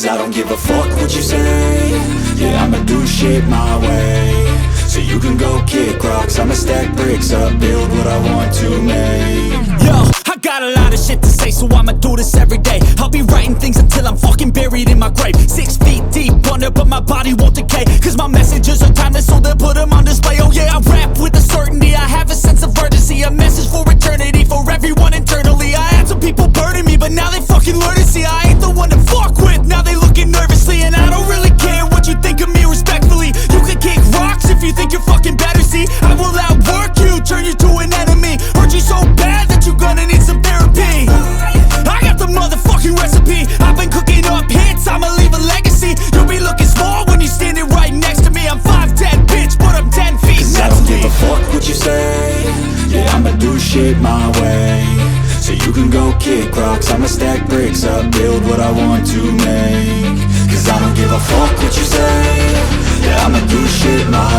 Cause I don't give a fuck what you say. Yeah, I'ma do shit my way. So you can go kick rocks, I'ma stack bricks up, build what I want to make. Yo, I got a lot of shit to say, so I'ma do this every day. I'll be writing things until I'm fucking buried in my grave. 6 feet deep under, but my body won't decay. Cause my messages are timeless, so they'll put them on display. Oh yeah, I rap with a certainty, I have a sense of urgency. A message for eternity, for everyone internally. I had some people burning me, but now they fucking learn to see I ain't the one to fuck with, now they looking nervously. And I don't really care what you think of me, respectfully. You can kick rocks if you think you're fucking better, see. I will outwork you, turn you to an enemy. Hurt you so bad that you're gonna need some therapy. I got the motherfucking recipe, I've been cooking up hits, I'ma leave a legacy. You'll be looking small when you're standing right next to me. I'm 5'10", bitch, but I'm 10 feet Cause next I don't to me. give a fuck what you say. Yeah, I'ma do shit my way. So you can go kick rocks, I'ma stack bricks up, build what I want to make. Cause I don't give a fuck what you say. Yeah, I'ma do shit my